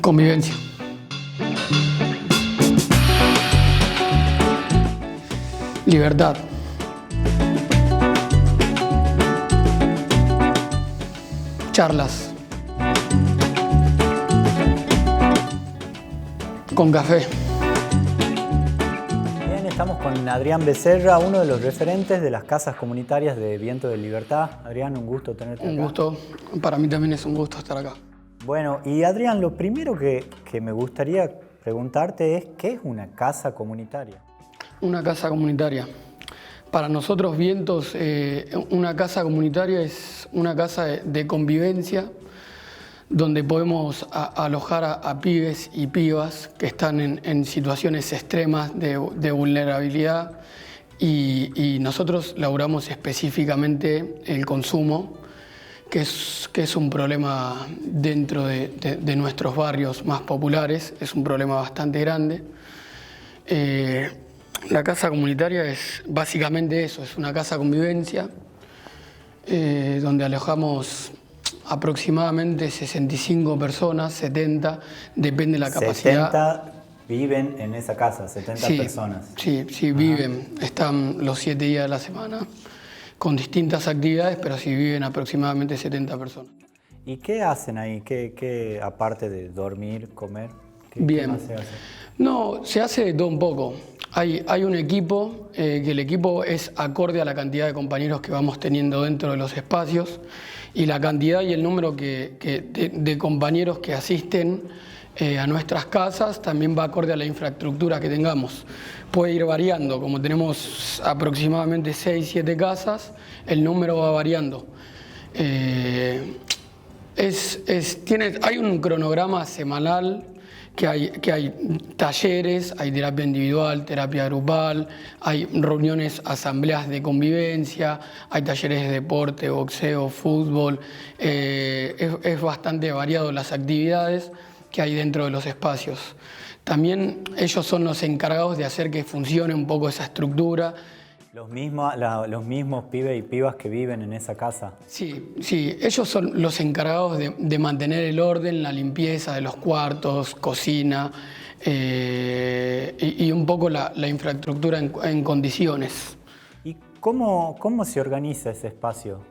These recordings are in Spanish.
Convivencia. Libertad. Charlas. Con café. Bien, estamos con Adrián Becerra, uno de los referentes de las casas comunitarias de Viento de Libertad. Adrián, un gusto tenerte acá. Un gusto. Para mí también es un gusto estar acá. Bueno, y Adrián, lo primero que me gustaría preguntarte es, ¿qué es una casa comunitaria? Una casa comunitaria. Para nosotros, Vientos, una casa comunitaria es una casa de convivencia donde podemos alojar a pibes y pibas que están en situaciones extremas de vulnerabilidad y nosotros laburamos específicamente el consumo, que es un problema dentro de nuestros barrios más populares, es un problema bastante grande. La casa comunitaria es básicamente eso, es una casa convivencia donde alojamos aproximadamente 65 personas, 70, depende de la capacidad. 70 viven en esa casa, 70 personas. Sí, viven, están los 7 días de la semana con distintas actividades, pero sí viven aproximadamente 70 personas. ¿Y qué hacen ahí? ¿Qué aparte de dormir, comer? Bien. ¿Qué más se hace? No, se hace de todo un poco. Hay un equipo, que el equipo es acorde a la cantidad de compañeros que vamos teniendo dentro de los espacios y la cantidad y el número de compañeros que asisten a nuestras casas también va acorde a la infraestructura que tengamos. Puede ir variando, como tenemos aproximadamente 6-7 casas, el número va variando. Hay un cronograma semanal que hay talleres, hay terapia individual, terapia grupal, hay reuniones, asambleas de convivencia, hay talleres de deporte, boxeo, fútbol. Es bastante variado las actividades que hay dentro de los espacios. También ellos son los encargados de hacer que funcione un poco esa estructura. Los mismos pibes y pibas que viven en esa casa. Sí, ellos son los encargados de mantener el orden, la limpieza de los cuartos, cocina y un poco la infraestructura en condiciones. ¿Y cómo se organiza ese espacio?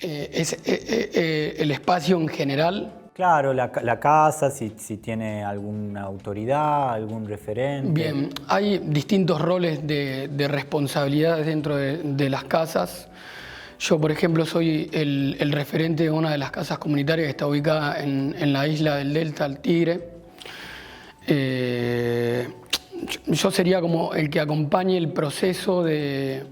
El espacio en general. Claro, la casa, si tiene alguna autoridad, algún referente. Bien, hay distintos roles de responsabilidad dentro de las casas. Yo, por ejemplo, soy el referente de una de las casas comunitarias que está ubicada en la isla del Delta, el Tigre. Yo sería como el que acompañe el proceso del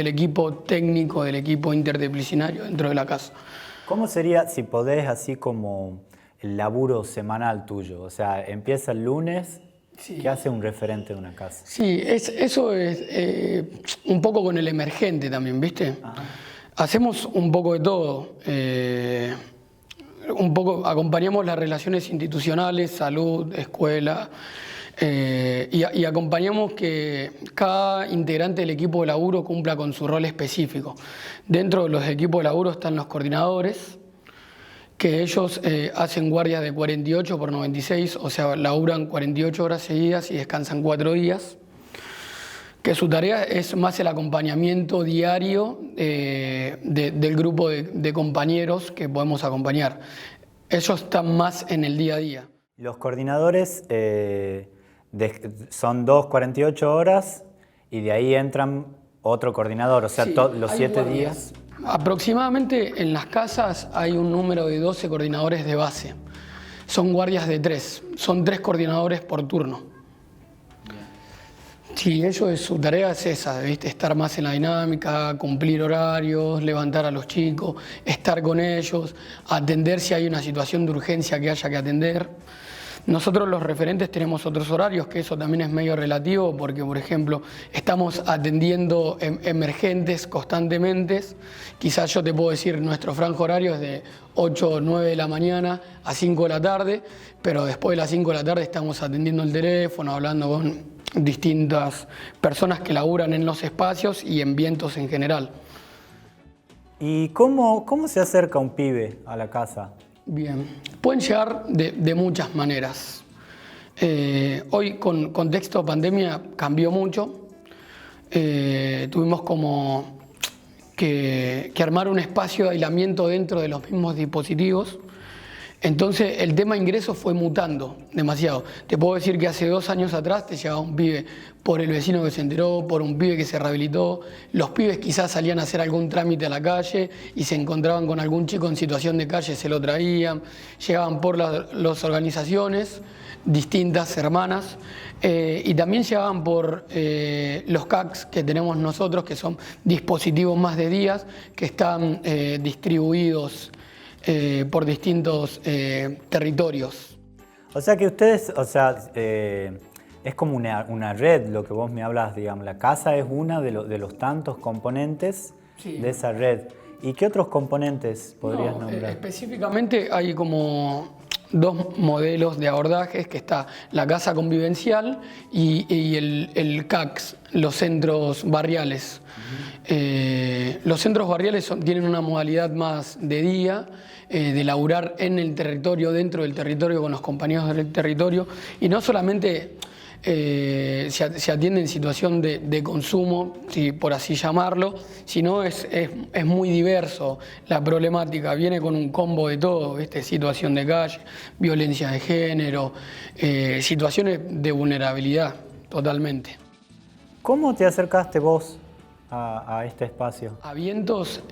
equipo técnico, del equipo interdisciplinario dentro de la casa. ¿Cómo sería, si podés, así como el laburo semanal tuyo? O sea, empieza el lunes, sí. ¿Qué hace un referente de una casa? Sí, eso es un poco con el emergente también, ¿viste? Ajá. Hacemos un poco de todo. Un poco acompañamos las relaciones institucionales, salud, escuela, y acompañamos que cada integrante del equipo de laburo cumpla con su rol específico. Dentro de los equipos de laburo están los coordinadores, que ellos hacen guardias de 48 por 96, o sea, laburan 48 horas seguidas y descansan 4 días. Que su tarea es más el acompañamiento diario del grupo de compañeros que podemos acompañar. Ellos están más en el día a día. Los coordinadores son 2 48 horas y de ahí entran otro coordinador, o sea, sí, los 7 días. Aproximadamente en las casas hay un número de 12 coordinadores de base. Son guardias de 3, son 3 coordinadores por turno. Sí, su tarea es esa, ¿viste? Estar más en la dinámica, cumplir horarios, levantar a los chicos, estar con ellos, atender si hay una situación de urgencia que haya que atender. Nosotros los referentes tenemos otros horarios, que eso también es medio relativo, porque por ejemplo estamos atendiendo emergentes constantemente. Quizás yo te puedo decir, nuestro franja horario es de 8 o 9 de la mañana a 5 de la tarde, pero después de las 5 de la tarde estamos atendiendo el teléfono, hablando distintas personas que laburan en los espacios y en vientos en general. ¿Y cómo se acerca un pibe a la casa? Bien, pueden llegar de muchas maneras. Hoy con contexto pandemia cambió mucho. Tuvimos como que armar un espacio de aislamiento dentro de los mismos dispositivos. Entonces el tema ingreso fue mutando demasiado. Te puedo decir que hace 2 años atrás te llegaba un pibe por el vecino que se enteró, por un pibe que se rehabilitó. Los pibes quizás salían a hacer algún trámite a la calle y se encontraban con algún chico en situación de calle, se lo traían. Llegaban por las organizaciones, distintas hermanas, y también llegaban por los CACs que tenemos nosotros, que son dispositivos más de días, que están distribuidos por distintos territorios. O sea que ustedes, es como una red lo que vos me hablas, digamos. La casa es una de los tantos componentes de esa red. ¿Y qué otros componentes podrías nombrar? Específicamente hay como 2 modelos de abordajes, que está la casa convivencial y el CACS, los centros barriales. Los centros barriales tienen una modalidad más de día, de laburar en el territorio, dentro del territorio, con los compañeros del territorio, y no solamente se atiende en situación de consumo, si por así llamarlo, sino es muy diverso la problemática, viene con un combo de todo, situación de calle, violencia de género, situaciones de vulnerabilidad, totalmente. ¿Cómo te acercaste vos a este espacio? A Vientos,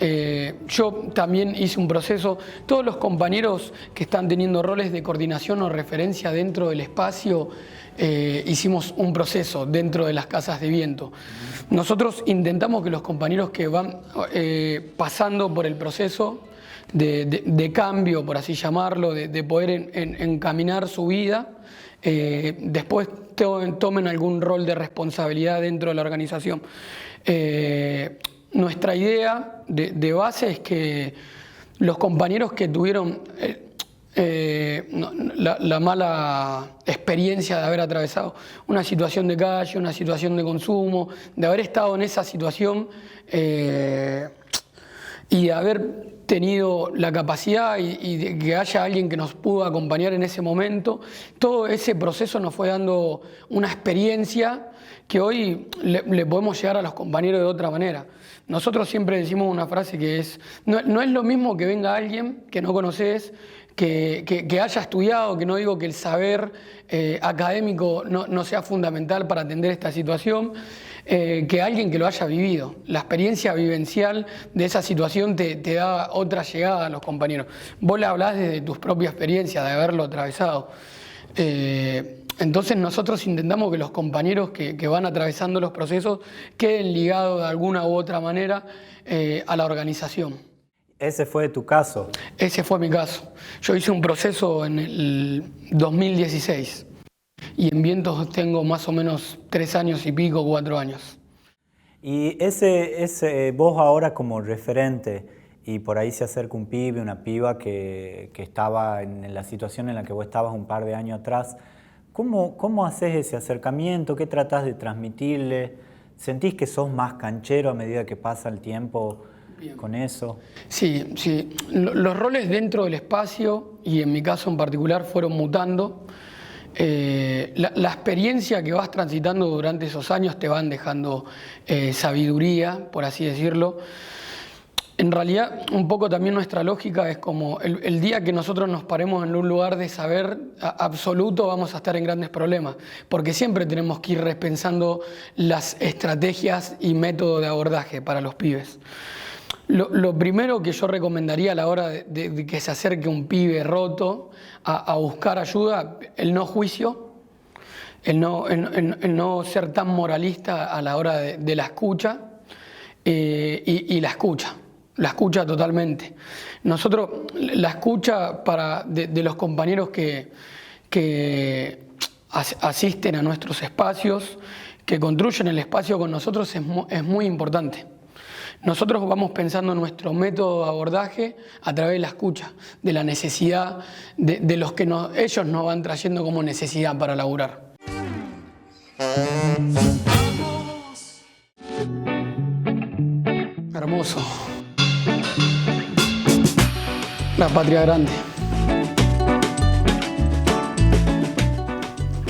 yo también hice un proceso. Todos los compañeros que están teniendo roles de coordinación o referencia dentro del espacio, hicimos un proceso dentro de las casas de viento. Nosotros intentamos que los compañeros que van pasando por el proceso de cambio, por así llamarlo, de poder encaminar su vida, después tomen algún rol de responsabilidad dentro de la organización. Nuestra idea de base es que los compañeros que tuvieron la mala experiencia de haber atravesado una situación de calle, una situación de consumo, de haber estado en esa situación y de haber tenido la capacidad y de que haya alguien que nos pudo acompañar en ese momento, todo ese proceso nos fue dando una experiencia que hoy le podemos llegar a los compañeros de otra manera. Nosotros siempre decimos una frase que es, no es lo mismo que venga alguien que no conoces, que haya estudiado, que no digo que el saber académico no sea fundamental para atender esta situación, que alguien que lo haya vivido. La experiencia vivencial de esa situación te da otra llegada a los compañeros. Vos le hablás desde tus propias experiencias, de haberlo atravesado. Entonces nosotros intentamos que los compañeros que van atravesando los procesos queden ligados de alguna u otra manera a la organización. ¿Ese fue tu caso? Ese fue mi caso. Yo hice un proceso en el 2016 y en Vientos tengo más o menos 3 años y pico, 4 años. Y vos ahora como referente, y por ahí se acerca un pibe, una piba que estaba en la situación en la que vos estabas un par de años atrás, ¿cómo haces ese acercamiento? ¿Qué tratás de transmitirle? ¿Sentís que sos más canchero a medida que pasa el tiempo? Bien. Con eso. Sí. Los roles dentro del espacio, y en mi caso en particular, fueron mutando. La experiencia que vas transitando durante esos años te van dejando sabiduría, por así decirlo. En realidad, un poco también nuestra lógica es como el día que nosotros nos paremos en un lugar de saber absoluto, vamos a estar en grandes problemas, porque siempre tenemos que ir repensando las estrategias y métodos de abordaje para los pibes. Lo primero que yo recomendaría a la hora de que se acerque un pibe roto a buscar ayuda, el no juicio, el no ser tan moralista a la hora de la escucha y la escucha totalmente. Nosotros, la escucha de los compañeros que asisten a nuestros espacios, que construyen el espacio con nosotros, es muy importante. Nosotros vamos pensando en nuestro método de abordaje a través de la escucha, de la necesidad, de los que ellos nos van trayendo como necesidad para laburar. Hermoso. La patria grande.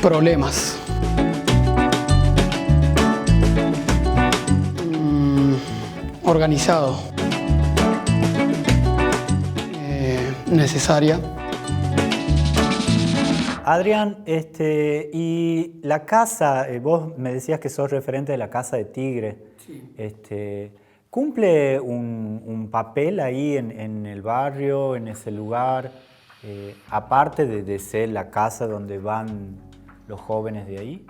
Problemas. Organizado. Necesaria. Adrián, y la casa, vos me decías que sos referente de la Casa de Tigre. Sí. ¿Cumple un papel ahí en el barrio, en ese lugar, aparte de ser la casa donde van los jóvenes de ahí?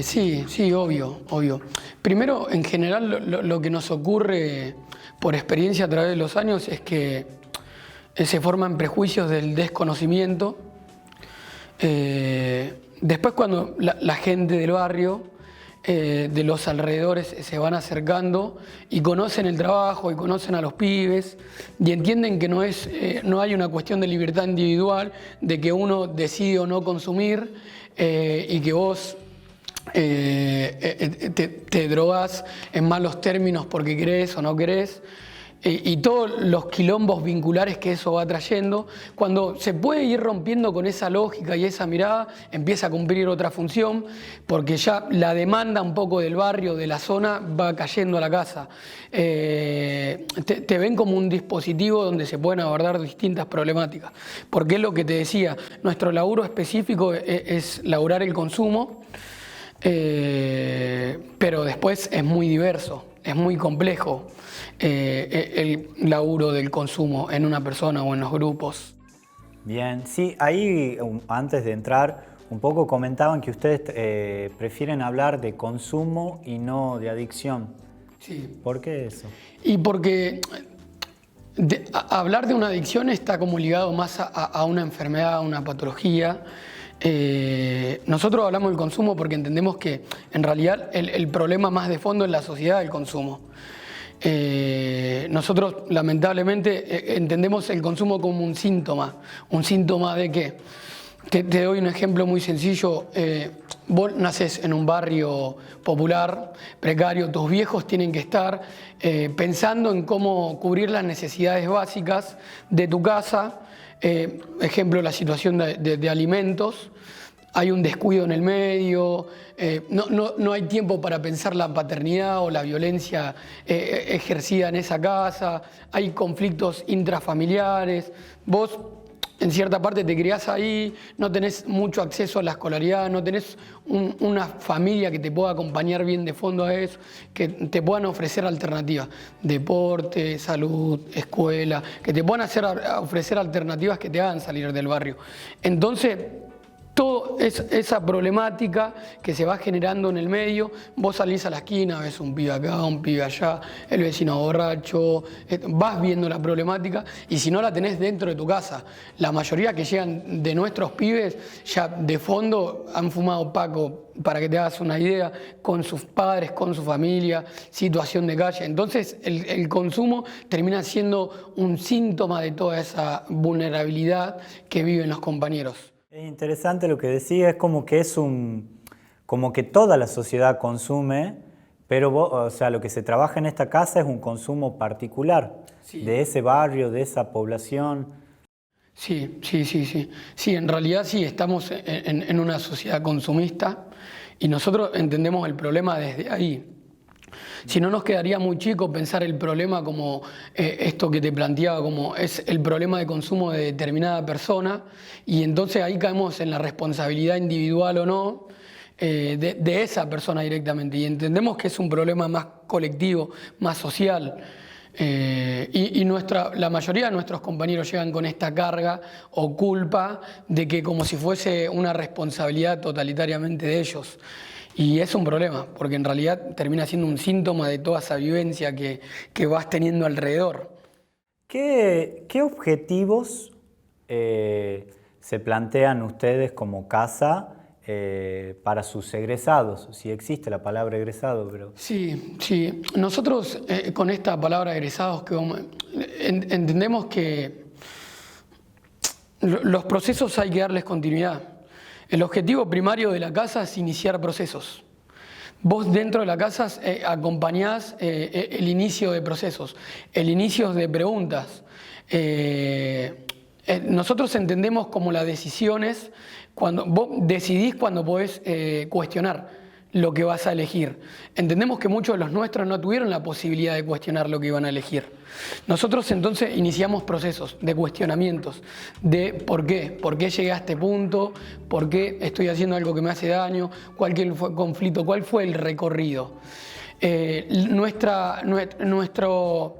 Sí, obvio. Primero, en general, lo que nos ocurre por experiencia a través de los años es que se forman prejuicios del desconocimiento. Después, cuando la gente del barrio, de los alrededores, se van acercando y conocen el trabajo y conocen a los pibes y entienden que no hay una cuestión de libertad individual, de que uno decide o no consumir y que vos te drogás en malos términos porque querés o no querés. Y todos los quilombos vinculares que eso va trayendo, cuando se puede ir rompiendo con esa lógica y esa mirada, empieza a cumplir otra función, porque ya la demanda un poco del barrio, de la zona, va cayendo a la casa. Te ven como un dispositivo donde se pueden abordar distintas problemáticas, porque es lo que te decía, nuestro laburo específico es laburar el consumo, pero después es muy diverso, es muy complejo. El laburo del consumo en una persona o en los grupos. Bien, sí, ahí antes de entrar, un poco comentaban que ustedes prefieren hablar de consumo y no de adicción. Sí. ¿Por qué eso? Y porque hablar de una adicción está como ligado más a una enfermedad, a una patología. Nosotros hablamos del consumo porque entendemos que en realidad el problema más de fondo es la sociedad del consumo. Nosotros lamentablemente entendemos el consumo como un síntoma de qué. Te doy un ejemplo muy sencillo. Vos nacés en un barrio popular, precario, tus viejos tienen que estar pensando en cómo cubrir las necesidades básicas de tu casa. Ejemplo, la situación de alimentos. Hay un descuido en el medio, no hay tiempo para pensar la paternidad o la violencia ejercida en esa casa, hay conflictos intrafamiliares, vos en cierta parte te criás ahí, no tenés mucho acceso a la escolaridad, no tenés una familia que te pueda acompañar bien de fondo a eso, que te puedan ofrecer alternativas, deporte, salud, escuela, que te puedan ofrecer alternativas que te hagan salir del barrio. Entonces, toda esa problemática que se va generando en el medio, vos salís a la esquina, ves un pibe acá, un pibe allá, el vecino borracho, vas viendo la problemática y si no la tenés dentro de tu casa. La mayoría que llegan de nuestros pibes ya de fondo han fumado paco, para que te hagas una idea, con sus padres, con su familia, situación de calle. Entonces el consumo termina siendo un síntoma de toda esa vulnerabilidad que viven los compañeros. Es interesante lo que decía, es como que como que toda la sociedad consume, pero o sea, lo que se trabaja en esta casa es un consumo particular, sí, de ese barrio, de esa población. Sí. Sí, en realidad sí, estamos en una sociedad consumista y nosotros entendemos el problema desde ahí. Si no, nos quedaría muy chico pensar el problema como esto que te planteaba, como es el problema de consumo de determinada persona, y entonces ahí caemos en la responsabilidad individual o no de esa persona directamente, y entendemos que es un problema más colectivo, más social. La mayoría de nuestros compañeros llegan con esta carga o culpa de que como si fuese una responsabilidad totalitariamente de ellos. Y es un problema, porque en realidad termina siendo un síntoma de toda esa vivencia que vas teniendo alrededor. ¿Qué objetivos se plantean ustedes como casa para sus egresados? Si existe la palabra egresado, pero... Sí. Nosotros con esta palabra egresados entendemos que los procesos hay que darles continuidad. El objetivo primario de la casa es iniciar procesos. Vos dentro de la casa acompañás el inicio de procesos, el inicio de preguntas. Nosotros entendemos como las decisiones, cuando vos decidís cuando podés cuestionar lo que vas a elegir. Entendemos que muchos de los nuestros no tuvieron la posibilidad de cuestionar lo que iban a elegir. Nosotros entonces iniciamos procesos de cuestionamientos, de por qué llegué a este punto, por qué estoy haciendo algo que me hace daño, cuál fue el conflicto, cuál fue el recorrido. Nuestro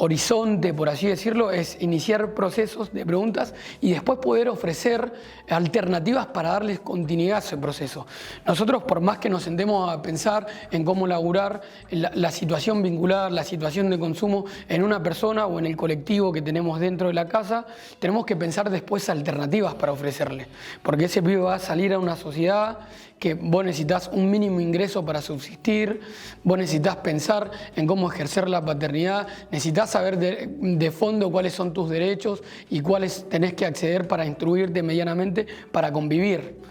horizonte, por así decirlo, es iniciar procesos de preguntas y después poder ofrecer alternativas para darles continuidad a ese proceso. Nosotros, por más que nos sentemos a pensar en cómo laburar la situación vincular, la situación de consumo en una persona o en el colectivo que tenemos dentro de la casa, tenemos que pensar después alternativas para ofrecerle, porque ese pibe va a salir a una sociedad que vos necesitas un mínimo ingreso para subsistir, vos necesitas pensar en cómo ejercer la paternidad, necesitas saber de fondo cuáles son tus derechos y cuáles tenés que acceder para instruirte medianamente para convivir.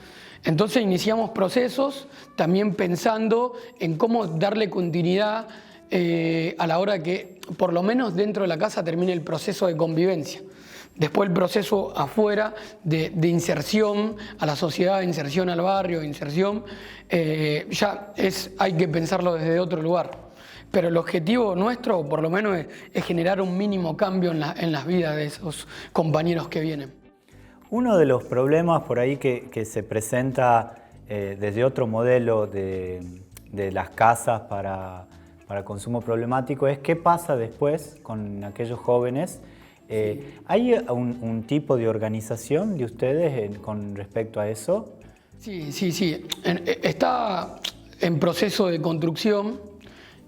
Entonces iniciamos procesos también pensando en cómo darle continuidad a la hora que, por lo menos dentro de la casa, termine el proceso de convivencia. Después el proceso afuera de inserción a la sociedad, inserción al barrio, inserción, hay que pensarlo desde otro lugar. Pero el objetivo nuestro, por lo menos, es generar un mínimo cambio en las vidas de esos compañeros que vienen. Uno de los problemas por ahí que se presenta desde otro modelo de las casas para consumo problemático es qué pasa después con aquellos jóvenes. ¿Hay un tipo de organización de ustedes con respecto a eso? Sí. Está en proceso de construcción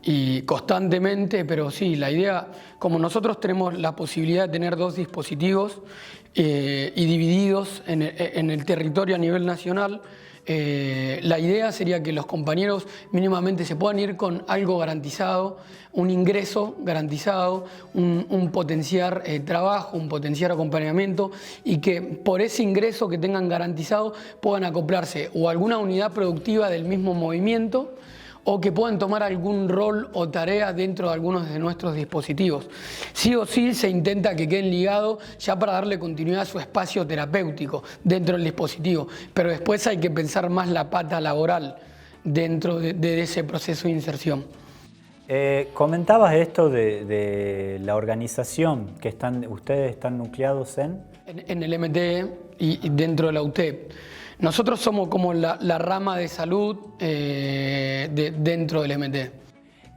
y constantemente, pero sí, la idea, como nosotros tenemos la posibilidad de tener 2 dispositivos y divididos en el territorio a nivel nacional, la idea sería que los compañeros mínimamente se puedan ir con algo garantizado, un ingreso garantizado, un potenciar trabajo, un potenciar acompañamiento y que por ese ingreso que tengan garantizado puedan acoplarse o a alguna unidad productiva del mismo movimiento o que puedan tomar algún rol o tarea dentro de algunos de nuestros dispositivos. Sí o sí se intenta que queden ligados ya para darle continuidad a su espacio terapéutico dentro del dispositivo, pero después hay que pensar más la pata laboral dentro de ese proceso de inserción. Comentabas esto de la organización que ustedes están nucleados en el MTE y dentro de la UTEP. Nosotros somos como la rama de salud dentro del MTE.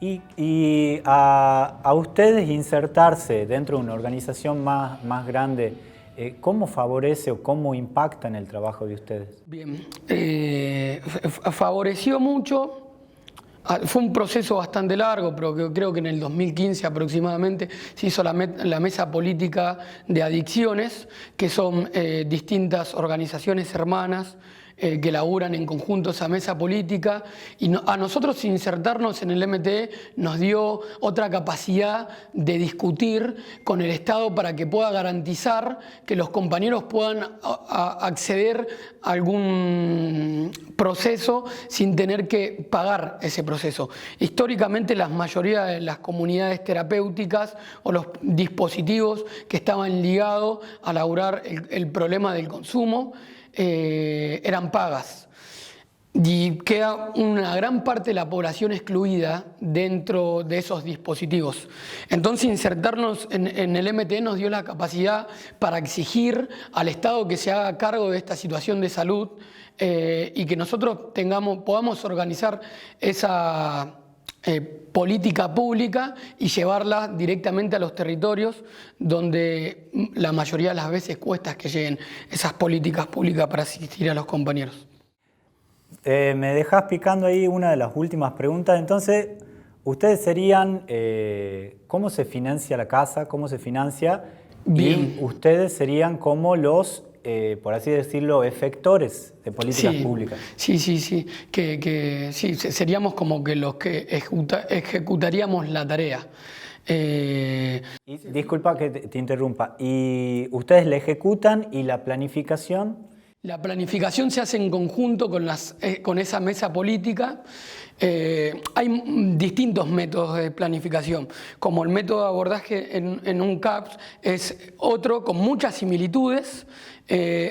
Y a ustedes insertarse dentro de una organización más grande, ¿cómo favorece o cómo impacta en el trabajo de ustedes? Bien, favoreció mucho. Fue un proceso bastante largo, pero creo que en el 2015 aproximadamente se hizo la mesa política de adicciones, que son distintas organizaciones hermanas que laburan en conjunto esa mesa política, y a nosotros insertarnos en el MTE nos dio otra capacidad de discutir con el Estado para que pueda garantizar que los compañeros puedan acceder a algún proceso sin tener que pagar ese proceso. Históricamente la mayoría de las comunidades terapéuticas o los dispositivos que estaban ligados a laburar el problema del consumo eran pagas y queda una gran parte de la población excluida dentro de esos dispositivos. Entonces insertarnos en el MTE nos dio la capacidad para exigir al Estado que se haga cargo de esta situación de salud y que nosotros podamos organizar esa política pública y llevarla directamente a los territorios donde la mayoría de las veces cuesta que lleguen esas políticas públicas para asistir a los compañeros. Me dejás picando ahí una de las últimas preguntas. Entonces, ustedes serían, ¿cómo se financia la casa? ¿Cómo se financia? Bien. Y ustedes serían como los, por así decirlo, efectores de políticas públicas. Sí. Sí, seríamos como que los que ejecutaríamos la tarea. Disculpa que te interrumpa. ¿Y ustedes la ejecutan y la planificación? La planificación se hace en conjunto con esa mesa política. Hay distintos métodos de planificación, como el método de abordaje en un CAPS es otro con muchas similitudes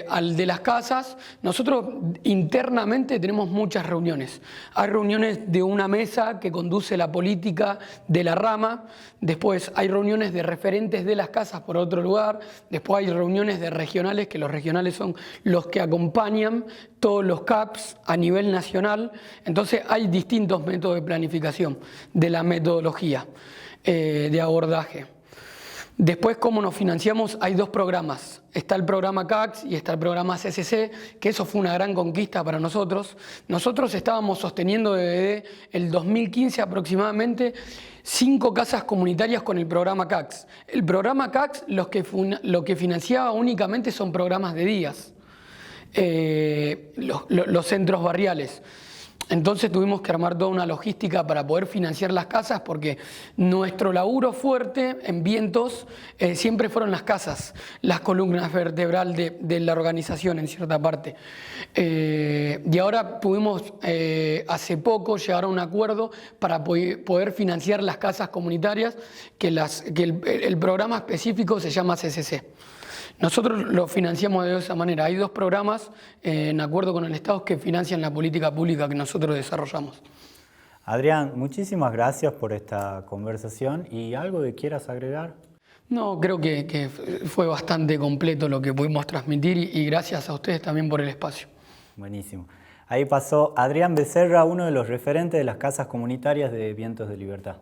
al de las casas. Nosotros internamente tenemos muchas reuniones. Hay reuniones de una mesa que conduce la política de la rama, después hay reuniones de referentes de las casas por otro lugar, después hay reuniones de regionales, que los regionales son los que acompañan todos los CAPS a nivel nacional. Entonces hay distintos métodos de planificación de la metodología de abordaje. Después, ¿cómo nos financiamos? Hay dos programas. Está el programa CACS y está el programa CCC, que eso fue una gran conquista para nosotros. Nosotros estábamos sosteniendo desde el 2015 aproximadamente 5 casas comunitarias con el programa CACS. El programa CACS lo que financiaba únicamente son programas de días, los centros barriales. Entonces tuvimos que armar toda una logística para poder financiar las casas, porque nuestro laburo fuerte en Vientos siempre fueron las casas, las columnas vertebrales de la organización en cierta parte. Y ahora pudimos hace poco llegar a un acuerdo para poder financiar las casas comunitarias, que el programa específico se llama CCC. Nosotros lo financiamos de esa manera. Hay dos programas en acuerdo con el Estado que financian la política pública que nosotros desarrollamos. Adrián, muchísimas gracias por esta conversación. ¿Y algo que quieras agregar? No, creo que fue bastante completo lo que pudimos transmitir y gracias a ustedes también por el espacio. Buenísimo. Ahí pasó Adrián Becerra, uno de los referentes de las casas comunitarias de Vientos de Libertad.